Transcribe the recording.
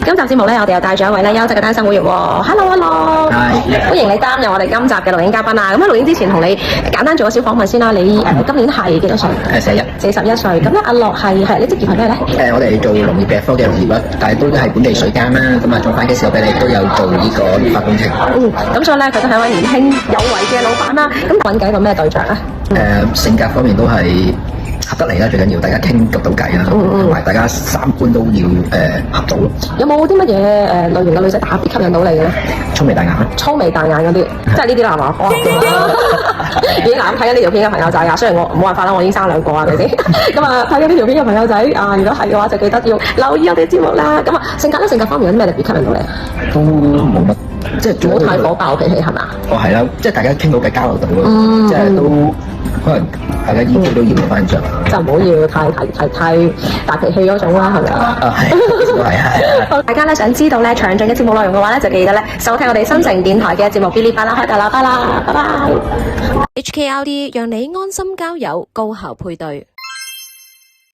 今集節目咧，我哋又帶咗一位咧優質嘅單身會員喎。Hello， 歡迎你擔任我哋今集嘅錄影嘉賓啊！咁喺錄影之前，同你簡單做個小訪問先啦。你今年係幾多歲？41歲。咁咧，阿樂係你職業係咩咧？我哋做農業嘅科技農業啦，但係都係本地水耕啦。咁啊，做翻嘅時候俾你都有做呢個綠化工程。咁所以咧，佢都係一位年輕有為嘅老闆啦。咁揾緊一個咩對象啊？性格方面都係合得嚟啦，最緊要大家傾得到偈啦，同埋大家三觀都要合到咯。有冇啲乜嘢類型嘅女仔特別吸引到你嘅咧？粗眉大眼，粗眉大眼嗰啲，即係呢啲啦係嘛？已經睇緊呢條片嘅朋友仔啊，雖然我冇辦法啦，我已經生兩個啊，你哋咁啊睇緊呢條片嘅朋友仔啊，如果係嘅話就記得要留意我哋節目啦。咁啊性格方面有啲咩特別吸引到你？都冇乜，即係唔好太火爆脾氣係嘛？係啦，即係大家傾到偈交流到咯，即係都可能大家意見都要翻上，就唔好要太大脾氣嗰種啦，係咪啊？係。大家咧想知道咧詳盡嘅節目內容嘅話咧，就記得咧收聽我哋新城電台嘅節目嗶哩吧啦開大喇叭啦，拜拜。HKLD 讓你安心交友，高效配對。